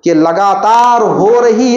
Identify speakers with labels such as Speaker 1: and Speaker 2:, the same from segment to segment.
Speaker 1: کہ لگاتار ہو رہی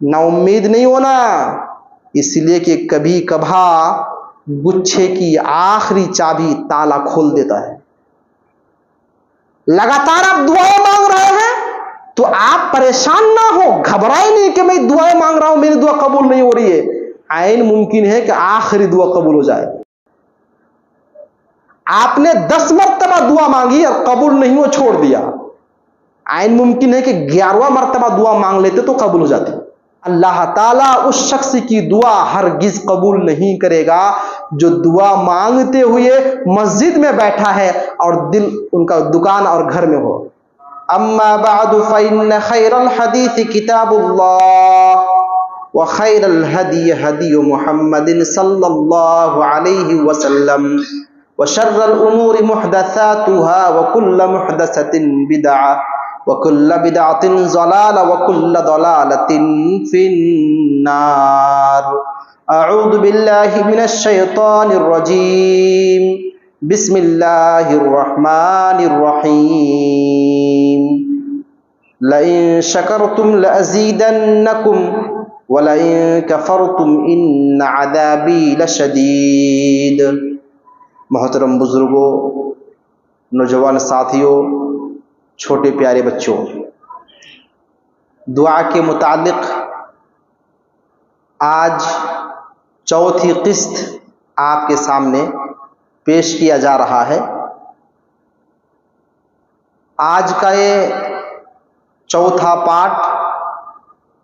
Speaker 1: نا امید نہیں ہونا، اس لیے کہ کبھی کبھار گچھے کی آخری چابی تالا کھول دیتا ہے۔ لگاتار آپ دعائیں مانگ رہے ہیں تو آپ پریشان نہ ہو، گھبرائے نہیں کہ میں دعائیں مانگ رہا ہوں میری دعا قبول نہیں ہو رہی ہے، عین ممکن ہے کہ آخری دعا قبول ہو جائے۔ آپ نے 10 مرتبہ دعا مانگی اور قبول نہیں ہو چھوڑ دیا، عین ممکن ہے کہ 11واں مرتبہ دعا مانگ لیتے تو قبول ہو جاتی۔ اللہ تعالیٰ اس شخص کی دعا ہرگز قبول نہیں کرے گا جو دعا مانگتے ہوئے مسجد میں بیٹھا ہے اور دل ان کا دکان اور گھر میں ہو۔ اما بعد فإن خير الحديث كتاب الله وخير الهدي هدي محمد صلى الله عليه وسلم وشر الأمور محدثاتها وكل محدثة بدعة وكل بدعة ضلالة وكل ضلالة في النار۔ أعوذ بالله من الشيطان الرجيم، بسم اللہ الرحمن الرحیم۔ لئن شکرتم لأزیدنکم ولئن کفرتم ان عذابی لشدید۔ محترم بزرگوں، نوجوان ساتھیوں، چھوٹے پیارے بچوں، دعا کے متعلق آج چوتھی قسط آپ کے سامنے پیش کیا جا رہا ہے۔ آج کا یہ چوتھا پارٹ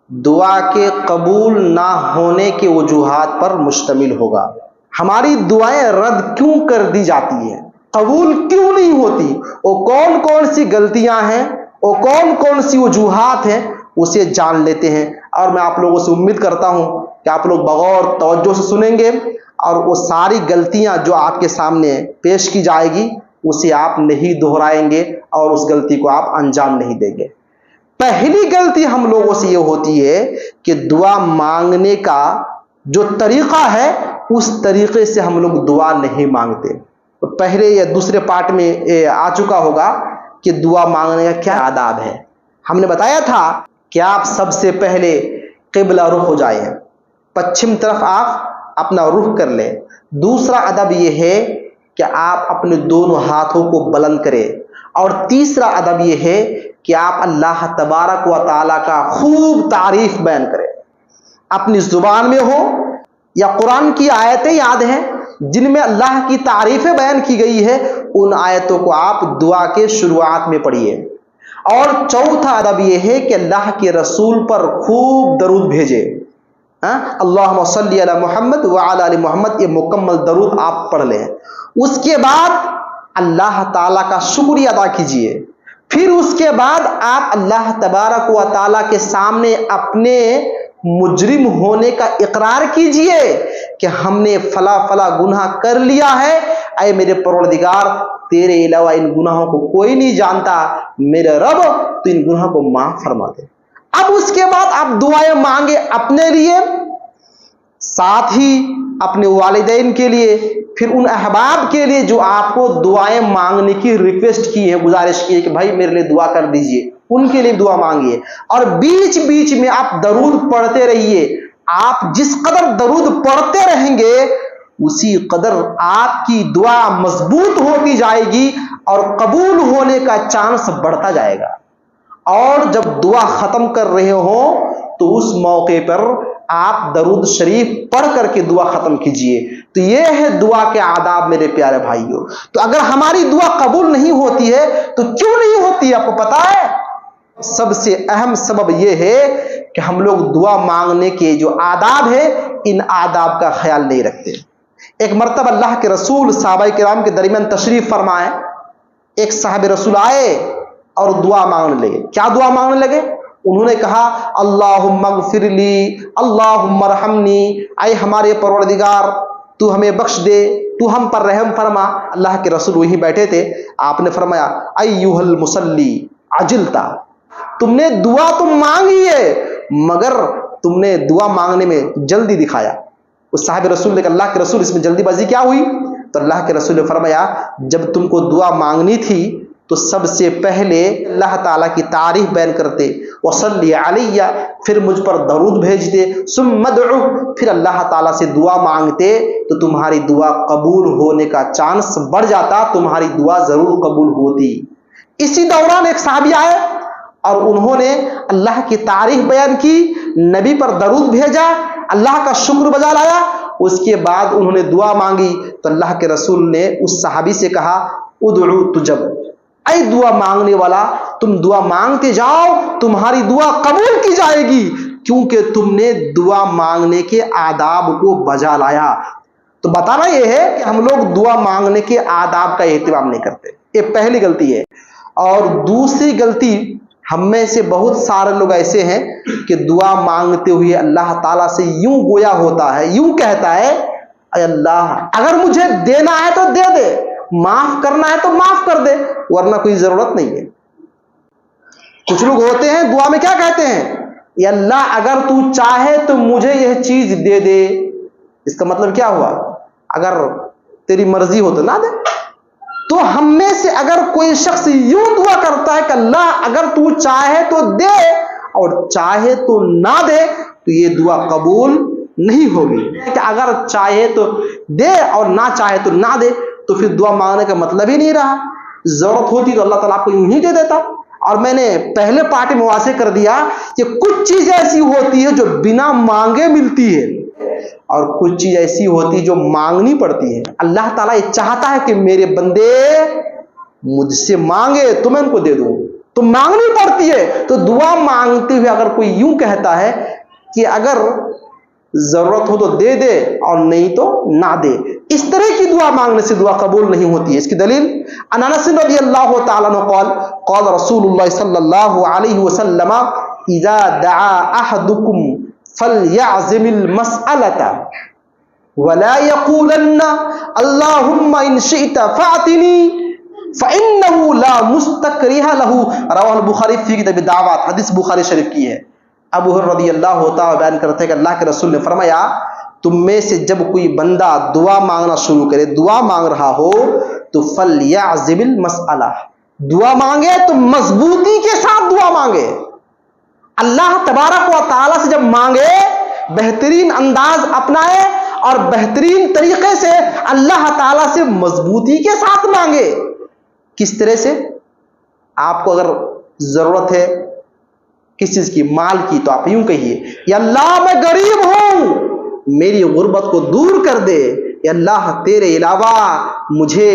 Speaker 1: دعا کے قبول نہ ہونے کے وجوہات پر مشتمل ہوگا۔ ہماری دعائیں رد کیوں کر دی جاتی ہیں، قبول کیوں نہیں ہوتی، وہ کون کون سی غلطیاں ہیں، وہ کون کون سی وجوہات ہیں، اسے جان لیتے ہیں۔ اور میں آپ لوگوں سے امید کرتا ہوں کہ آپ لوگ بغور توجہ سے سنیں گے اور وہ ساری غلطیاں جو آپ کے سامنے پیش کی جائے گی اسے آپ نہیں دہرائیں گے اور اس غلطی کو آپ انجام نہیں دیں گے۔ پہلی غلطی ہم لوگوں سے یہ ہوتی ہے کہ دعا مانگنے کا جو طریقہ ہے اس طریقے سے ہم لوگ دعا نہیں مانگتے۔ پہلے یا دوسرے پارٹ میں آ چکا ہوگا کہ دعا مانگنے کا کیا آداب ہے۔ ہم نے بتایا تھا کہ آپ سب سے پہلے قبلہ رخ ہو جائیں، پچھم طرف آپ اپنا رخ کر لیں۔ دوسرا ادب یہ ہے کہ آپ اپنے دونوں ہاتھوں کو بلند کریں، اور تیسرا ادب یہ ہے کہ آپ اللہ تبارک و تعالیٰ کا خوب تعریف بیان کریں، اپنی زبان میں ہو یا قرآن کی آیتیں یاد ہیں جن میں اللہ کی تعریفیں بیان کی گئی ہے، ان آیتوں کو آپ دعا کے شروعات میں پڑھیے۔ اور چوتھا ادب یہ ہے کہ اللہ کے رسول پر خوب درود بھیجے، اللہم صلی علی محمد وعلی آل محمد، یہ مکمل درود آپ پڑھ لیں۔ اس کے بعد اللہ تعالیٰ کا شکریہ ادا کیجئے، پھر اس کے بعد آپ اللہ تبارک و تعالیٰ کے سامنے اپنے مجرم ہونے کا اقرار کیجئے کہ ہم نے فلاں فلاں گناہ کر لیا ہے، اے میرے پروردگار تیرے علاوہ ان گناہوں کو کوئی نہیں جانتا، میرے رب تو ان گناہوں کو معاف فرما دے۔ اب اس کے بعد آپ دعائیں مانگے اپنے لیے، ساتھ ہی اپنے والدین کے لیے، پھر ان احباب کے لیے جو آپ کو دعائیں مانگنے کی ریکویسٹ کی ہے، گزارش کی ہے کہ بھائی میرے لیے دعا کر دیجئے، ان کے لیے دعا مانگیے۔ اور بیچ بیچ میں آپ درود پڑھتے رہیے۔ آپ جس قدر درود پڑھتے رہیں گے اسی قدر آپ کی دعا مضبوط ہوتی جائے گی اور قبول ہونے کا چانس بڑھتا جائے گا۔ اور جب دعا ختم کر رہے ہوں تو اس موقع پر آپ درود شریف پڑھ کر کے دعا ختم کیجئے۔ تو یہ ہے دعا کے آداب میرے پیارے بھائیوں۔ تو اگر ہماری دعا قبول نہیں ہوتی ہے تو کیوں نہیں ہوتی، آپ کو پتا ہے؟ سب سے اہم سبب یہ ہے کہ ہم لوگ دعا مانگنے کے جو آداب ہے ان آداب کا خیال نہیں رکھتے۔ ایک مرتبہ اللہ کے رسول صحابہ کرام کے درمیان تشریف فرمائے، ایک صاحب رسول آئے اور دعا مانگنے لگے۔ کیا دعا مانگنے لگے؟ انہوں نے کہا اللہم اغفر لی، اللہم ارحمنی، اے ہمارے پروردگار تو ہمیں بخش دے، تو ہم پر رحم فرما۔ اللہ کے رسول وہیں بیٹھے تھے، آپ نے فرمایا ایھا المصلی عجلتا، تم نے دعا تو مانگی ہے مگر تم نے دعا مانگنے میں جلدی دکھایا۔ اس صاحب رسول نے کہا اللہ کے رسول اس میں جلدی بازی کیا ہوئی؟ تو اللہ کے رسول نے فرمایا جب تم کو دعا مانگنی تھی تو سب سے پہلے اللہ تعالیٰ کی تعریف بیان کرتے، وصلی علیہ، پھر مجھ پر درود بھیجتے، ثم ادعو، پھر اللہ تعالیٰ سے دعا مانگتے تو تمہاری دعا قبول ہونے کا چانس بڑھ جاتا، تمہاری دعا ضرور قبول ہوتی۔ اسی دوران ایک صحابی آئے اور انہوں نے اللہ کی تعریف بیان کی، نبی پر درود بھیجا، اللہ کا شکر بجا لایا، اس کے بعد انہوں نے دعا مانگی تو اللہ کے رسول نے اس صحابی سے کہا ادعو تجب، اے دعا مانگنے والا تم دعا مانگتے جاؤ، تمہاری دعا قبول کی جائے گی، کیونکہ تم نے دعا مانگنے کے آداب کو بجا لایا۔ تو بتانا یہ ہے کہ ہم لوگ دعا مانگنے کے آداب کا اہتمام نہیں کرتے، یہ پہلی غلطی ہے۔ اور دوسری غلطی، ہم میں سے بہت سارے لوگ ایسے ہیں کہ دعا مانگتے ہوئے اللہ تعالیٰ سے یوں گویا ہوتا ہے، یوں کہتا ہے اے اللہ اگر مجھے دینا ہے تو دے دے، معاف کرنا ہے تو معاف کر دے، ورنہ کوئی ضرورت نہیں ہے۔ کچھ لوگ ہوتے ہیں دعا میں کیا کہتے ہیں، اے اللہ اگر تو چاہے تو مجھے یہ چیز دے دے۔ اس کا مطلب کیا ہوا، اگر تیری مرضی ہو تو نہ دے۔ تو ہم میں سے اگر کوئی شخص یوں دعا کرتا ہے کہ اللہ اگر تو چاہے تو دے اور چاہے تو نہ دے، تو یہ دعا قبول نہیں ہوگی۔ کہ اگر چاہے تو دے اور نہ چاہے تو نہ دے، تو پھر دعا مانگنے کا مطلب ہی نہیں رہا۔ ضرورت ہوتی تو اللہ تعالیٰ آپ کو یوں ہی دے دیتا۔ اور میں نے پہلے پارٹ میں واضح کر دیا کہ کچھ چیزیں ایسی ہوتی ہے جو بنا مانگے ملتی ہے، اور کچھ چیز ایسی ہوتی ہے جو مانگنی پڑتی ہے۔ اللہ تعالیٰ یہ چاہتا ہے کہ میرے بندے مجھ سے مانگے تو میں ان کو دے دوں، تو مانگنی پڑتی ہے۔ تو دعا مانگتے ہوئے اگر کوئی یوں کہتا ہے کہ اگر ضرورت ہو تو دے دے اور نہیں تو نہ دے، اس طرح کی دعا مانگنے سے دعا قبول نہیں ہوتی ہے۔ اس کی دلیل عن انس رضی اللہ تعالیٰ عنہ قال قال رسول اللہ صلی اللہ علیہ وسلم اذا دعا احدکم فلیعزم المسألة ولا يقولن اللهم ان شئت فاعطني فانه لا مستکرہ له، رواه البخاری فی کتاب الدعوات، حدیث بخاری شریف کی ہے۔ ابو ہریرہ رضی اللہ تعالیٰ بیان کرتے ہیں کہ اللہ کے رسول نے فرمایا تم میں سے جب کوئی بندہ دعا مانگنا شروع کرے، دعا مانگ رہا ہو تو فلیعزم المسألہ، دعا مانگے تو مضبوطی کے ساتھ دعا مانگے۔ اللہ تبارک و تعالیٰ سے جب مانگے بہترین انداز اپنائے اور بہترین طریقے سے اللہ تعالیٰ سے مضبوطی کے ساتھ مانگے۔ کس طرح سے؟ آپ کو اگر ضرورت ہے کس چیز کی، مال کی، تو آپ یوں کہیے یا اللہ میں غریب ہوں میری غربت کو دور کر دے، یا اللہ تیرے علاوہ مجھے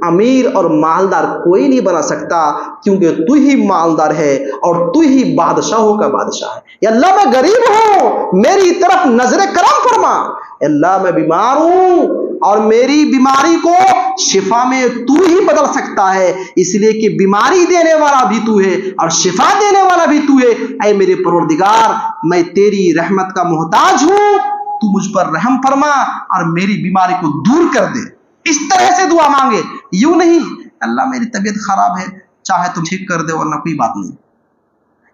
Speaker 1: امیر اور مالدار کوئی نہیں بنا سکتا، کیونکہ تو ہی مالدار ہے اور تو ہی بادشاہوں کا بادشاہ ہے۔ یا اللہ میں غریب ہوں میری طرف نظر کرم فرما، یا اللہ میں بیمار ہوں اور میری بیماری کو شفا میں تو ہی بدل سکتا ہے، اس لیے کہ بیماری دینے والا بھی تو ہے اور شفا دینے والا بھی تو ہے۔ اے میرے پروردگار میں تیری رحمت کا محتاج ہوں، تو مجھ پر رحم فرما اور میری بیماری کو دور کر دے۔ اس طرح سے دعا مانگے، یوں نہیں اللہ میری طبیعت خراب ہے چاہے تو ٹھیک کر دے ورنہ کوئی بات نہیں،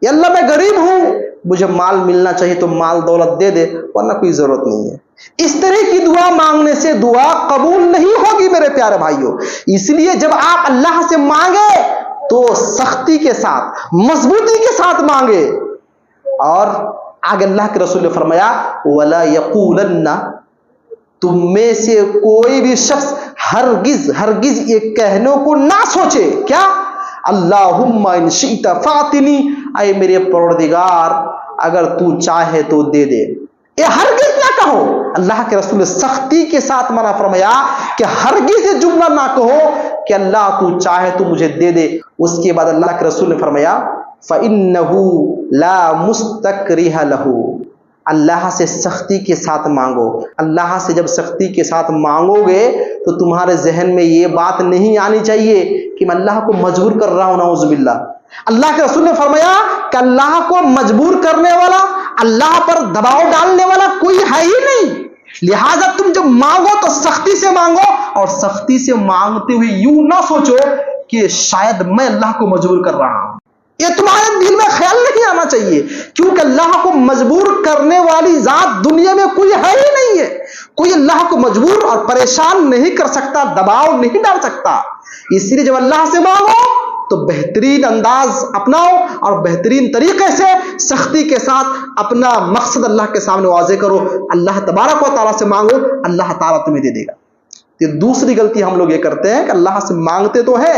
Speaker 1: یا اللہ میں غریب ہوں مجھے مال ملنا چاہیے تو مال دولت دے دے ورنہ کوئی ضرورت نہیں ہے۔ اس طرح کی دعا مانگنے سے دعا قبول نہیں ہوگی میرے پیارے بھائیوں۔ اس لیے جب آپ اللہ سے مانگے تو سختی کے ساتھ، مضبوطی کے ساتھ مانگے۔ اور آگے اللہ کے رسول نے فرمایا وَلَا يَقُولَنَّ، تم میں سے کوئی بھی شخص ہرگز یہ کہنے کو نہ سوچے، کیا؟ اللہم ان شئت فاعطنی، اے میرے پروردگار اگر تو چاہے تو دے دے، یہ ہرگز نہ کہو۔ اللہ کے رسول نے سختی کے ساتھ منع فرمایا کہ ہرگز یہ جملہ نہ کہو کہ اللہ تو چاہے تو مجھے دے دے۔ اس کے بعد اللہ کے رسول نے فرمایا فَإِنَّهُ لَا مُسْتَكْرِهَ لَهُ، اللہ سے سختی کے ساتھ مانگو۔ اللہ سے جب سختی کے ساتھ مانگو گے تو تمہارے ذہن میں یہ بات نہیں آنی چاہیے کہ میں اللہ کو مجبور کر رہا ہوں، نعوذ باللہ۔ اللہ کے رسول نے فرمایا کہ اللہ کو مجبور کرنے والا، اللہ پر دباؤ ڈالنے والا کوئی ہے ہی نہیں، لہٰذا تم جب مانگو تو سختی سے مانگو، اور سختی سے مانگتے ہوئے یوں نہ سوچو کہ شاید میں اللہ کو مجبور کر رہا ہوں، یہ تمہارے دل میں خیال نہیں آنا چاہیے، کیونکہ اللہ کو مجبور کرنے والی ذات دنیا میں کوئی ہے ہی نہیں ہے۔ کوئی اللہ کو مجبور اور پریشان نہیں کر سکتا، دباؤ نہیں ڈال سکتا۔ اس لیے جب اللہ سے مانگو تو بہترین انداز اپناؤ اور بہترین طریقے سے سختی کے ساتھ اپنا مقصد اللہ کے سامنے واضح کرو، اللہ تبارک و تعالیٰ سے مانگو، اللہ تعالیٰ تمہیں دے دے گا۔ یہ دوسری غلطی ہم لوگ یہ کرتے ہیں کہ اللہ سے مانگتے تو ہے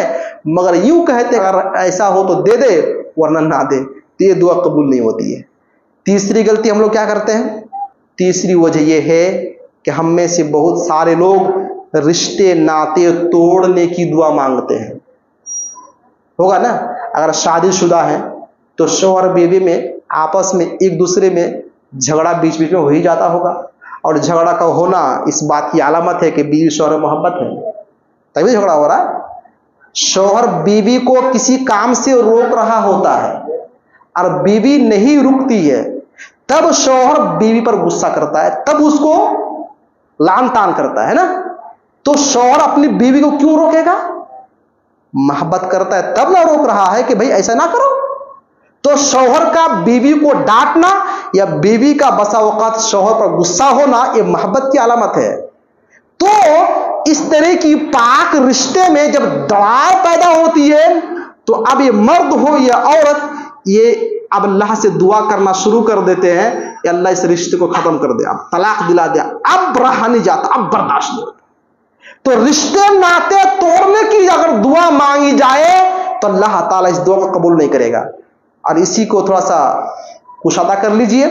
Speaker 1: مگر یوں کہتے ہیں اگر ایسا ہو تو دے دے ورنہ نہ دے، تو یہ دعا قبول نہیں ہوتی ہے۔ تیسری غلطی ہم لوگ کیا کرتے ہیں؟ تیسری وجہ یہ ہے کہ ہم میں سے بہت سارے لوگ رشتے ناطے توڑنے کی دعا مانگتے ہیں۔ ہوگا نا، اگر شادی شدہ ہیں تو شوہر بیوی میں آپس میں ایک دوسرے میں جھگڑا بیچ میں ہو ہی جاتا ہوگا، اور جھگڑا کا ہونا اس بات کی علامت ہے کہ بیوی شوہر محبت ہے، تبھی جھگڑا ہو رہا ہے۔ شوہر بیوی کو کسی کام سے روک رہا ہوتا ہے اور بیوی نہیں رکتی ہے، تب شوہر بیوی پر غصہ کرتا ہے، تب اس کو لعن طعن کرتا ہے نا۔ تو شوہر اپنی بیوی کو کیوں روکے گا؟ محبت کرتا ہے تب نہ روک رہا ہے کہ بھئی ایسا نہ کرو۔ تو شوہر کا بیوی کو ڈانٹنا یا بیوی کا بسا اوقات شوہر پر غصہ ہونا یہ محبت کی علامت ہے۔ تو اس طرح کی پاک رشتے میں جب دعائیں پیدا ہوتی ہے تو اب یہ مرد ہو یا عورت یہ اب اللہ سے دعا کرنا شروع کر دیتے ہیں کہ اللہ اس رشتے کو ختم کر دے، اب طلاق دلا دے، اب رہا نہیں جاتا، اب برداشت نہیں ہوتا۔ تو رشتے ناطے توڑنے کی اگر دعا مانگی جائے تو اللہ تعالیٰ اس دعا کو قبول نہیں کرے گا۔ اور اسی کو تھوڑا سا کشادہ کر لیجئے،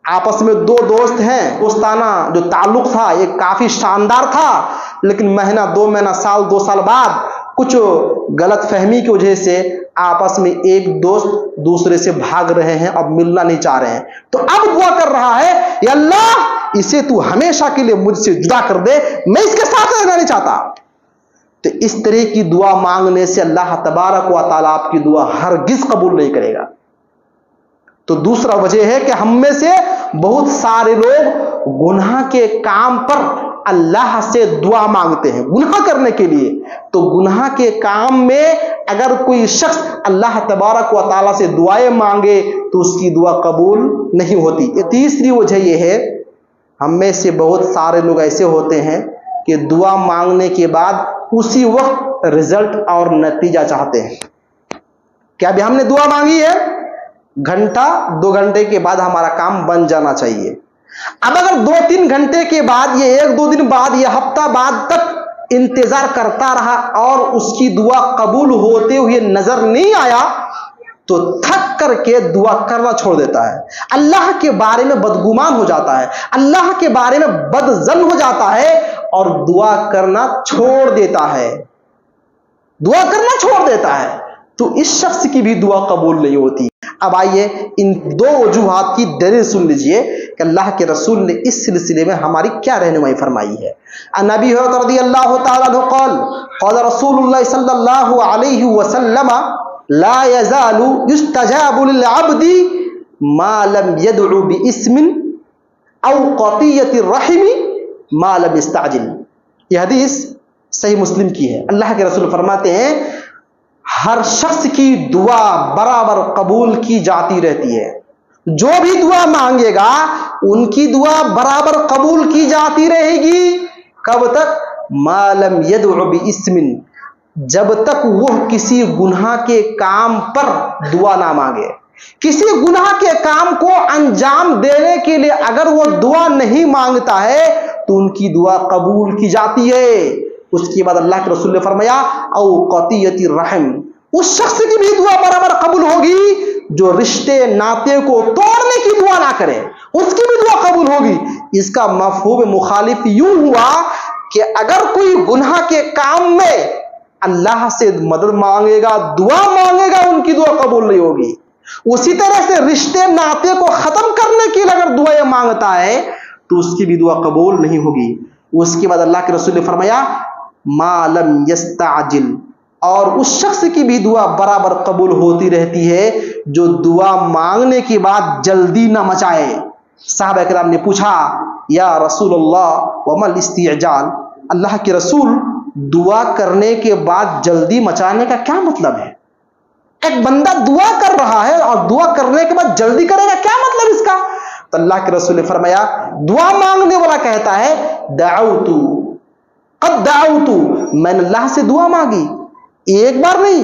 Speaker 1: آپس میں دو دوست ہیں، دوستانہ جو تعلق تھا یہ کافی شاندار تھا، لیکن مہینہ 2 مہینہ سال 2 سال بعد کچھ غلط فہمی کی وجہ سے آپس میں ایک دوست دوسرے سے بھاگ رہے ہیں، اب ملنا نہیں چاہ رہے ہیں، تو اب دعا کر رہا ہے یا اللہ اسے تو ہمیشہ کے لیے مجھ سے جدا کر دے، میں اس کے ساتھ رہنا نہیں چاہتا۔ تو اس طرح کی دعا مانگنے سے اللہ تبارک و تعالیٰ آپ کی دعا ہرگز قبول نہیں کرے گا۔ تو دوسرا وجہ ہے کہ ہم میں سے بہت سارے لوگ گناہ کے کام پر اللہ سے دعا مانگتے ہیں گناہ کرنے کے لیے۔ تو گناہ کے کام میں اگر کوئی شخص اللہ تبارک و تعالیٰ سے دعائیں مانگے تو اس کی دعا قبول نہیں ہوتی۔ یہ تیسری وجہ یہ ہے ہم میں سے بہت سارے لوگ ایسے ہوتے ہیں کہ دعا مانگنے کے بعد اسی وقت رزلٹ اور نتیجہ چاہتے ہیں کہ ابھی ہم نے دعا مانگی ہے، گھنٹہ 2 گھنٹے کے بعد ہمارا کام بن جانا چاہیے۔ اب اگر 2-3 گھنٹے کے بعد یہ 1-2 دن بعد یہ ہفتہ بعد تک انتظار کرتا رہا اور اس کی دعا قبول ہوتے ہوئے نظر نہیں آیا تو تھک کر کے دعا کرنا چھوڑ دیتا ہے، اللہ کے بارے میں بدگمان ہو جاتا ہے، اللہ کے بارے میں بدظن ہو جاتا ہے اور دعا کرنا چھوڑ دیتا ہے، دعا کرنا چھوڑ دیتا ہے، تو اس شخص کی بھی دعا قبول نہیں ہوتی۔ اب آئیے ان 2 وجوہات کی دلیل سن لیجئے کہ اللہ کے رسول نے اس سلسلے میں ہماری کیا رہنمائی فرمائی ہے۔ عن ابی ہریرہ رضی اللہ تعالی عنہ قال قال رسول اللہ صلی اللہ علیہ وسلم لا يزال يستجاب للعبد ما لم يدعو باسم او قطيعة الرحم ما لم يستعجل۔ یہ حدیث صحیح مسلم کی ہے۔ اللہ کے رسول فرماتے ہیں ہر شخص کی دعا برابر قبول کی جاتی رہتی ہے، جو بھی دعا مانگے گا ان کی دعا برابر قبول کی جاتی رہے گی۔ کب تک؟ ما لم يدع باسم، جب تک وہ کسی گناہ کے کام پر دعا نہ مانگے۔ کسی گناہ کے کام کو انجام دینے کے لیے اگر وہ دعا نہیں مانگتا ہے تو ان کی دعا قبول کی جاتی ہے۔ اس کے بعد اللہ کے رسول نے فرمایا او قطیعۃ الرحم، اس شخص کی بھی دعا برابر قبول ہوگی جو رشتے ناطے کو توڑنے کی دعا نہ کرے، اس کی بھی دعا قبول ہوگی۔ اس کا مفہوم مخالف یوں ہوا کہ اگر کوئی گناہ کے کام میں اللہ سے مدد مانگے گا، دعا مانگے گا، ان کی دعا قبول نہیں ہوگی۔ اسی طرح سے رشتے ناطے کو ختم کرنے کے لیے اگر دعائیں مانگتا ہے تو اس کی بھی دعا قبول نہیں ہوگی۔ اس کے بعد اللہ کے رسول نے فرمایا ما لم یستعجل، اور اس شخص کی بھی دعا برابر قبول ہوتی رہتی ہے جو دعا مانگنے کے بعد جلدی نہ مچائے۔ صحابہ کرام نے پوچھا یا رسول اللہ وما الاستعجال، اللہ کے رسول دعا کرنے کے بعد جلدی مچانے کا کیا مطلب ہے؟ ایک بندہ دعا کر رہا ہے اور دعا کرنے کے بعد جلدی کرے گا، کیا مطلب اس کا؟ تو اللہ کے رسول نے فرمایا دعا مانگنے والا کہتا ہے قد دعوت، میں نے اللہ سے دعا مانگی، ایک بار نہیں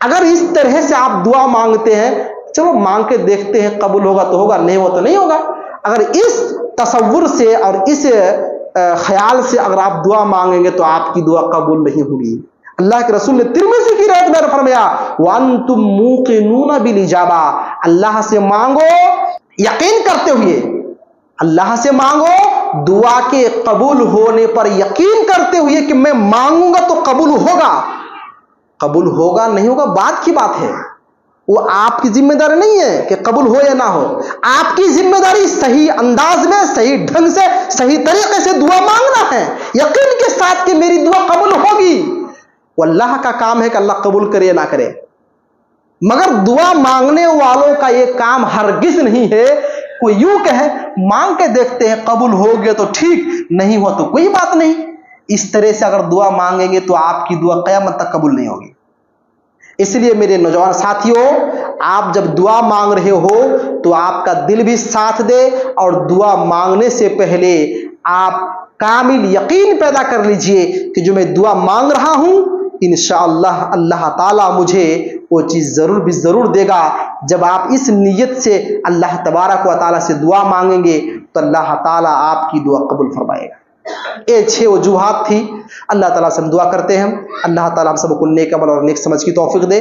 Speaker 1: اگر اس طرح سے آپ دعا مانگتے ہیں، چلو مانگ کے دیکھتے ہیں، قبول ہوگا تو ہوگا، نہیں ہوا تو نہیں ہوگا، اگر اس تصور سے اور اس خیال سے اگر آپ دعا مانگیں گے تو آپ کی دعا قبول نہیں ہوگی۔ اللہ کے رسول نے ترمذی کی روایت میں فرمایا وَأَنْتُمْ مُوقِنُونَ بِالْإِجَابَةِ، اللہ سے مانگو یقین کرتے ہوئے، اللہ سے مانگو دعا کے قبول ہونے پر یقین کرتے ہوئے کہ میں مانگوں گا تو قبول ہوگا، قبول ہوگا نہیں ہوگا بات کی بات ہے، وہ آپ کی ذمہ داری نہیں ہے کہ قبول ہو یا نہ ہو، آپ کی ذمہ داری صحیح انداز میں، صحیح ڈھنگ سے، صحیح طریقے سے دعا مانگنا ہے، یقین کے ساتھ کہ میری دعا قبول ہوگی۔ وہ اللہ کا کام ہے کہ اللہ قبول کرے یا نہ کرے، مگر دعا مانگنے والوں کا یہ کام ہرگز نہیں ہے کوئی یوں کہے مانگ کے دیکھتے ہیں قبول ہو گیا تو ٹھیک، نہیں ہوا تو کوئی بات نہیں۔ اس طرح سے اگر دعا مانگیں گے تو آپ کی دعا قیامت تک قبول نہیں ہوگی۔ اس لیے میرے نوجوان ساتھیوں، آپ جب دعا مانگ رہے ہو تو آپ کا دل بھی ساتھ دے، اور دعا مانگنے سے پہلے آپ کامل یقین پیدا کر لیجئے کہ جو میں دعا مانگ رہا ہوں انشاءاللہ اللہ تعالیٰ مجھے وہ چیز ضرور بھی ضرور دے گا۔ جب آپ اس نیت سے اللہ تبارک و تعالیٰ سے دعا مانگیں گے تو اللہ تعالیٰ آپ کی دعا قبول فرمائے گا۔ یہ 6 وجوہات تھی۔ اللہ تعالیٰ سے ہم دعا کرتے ہیں اللہ تعالیٰ ہم سب کو نیک عمل اور نیک سمجھ کی توفیق دے۔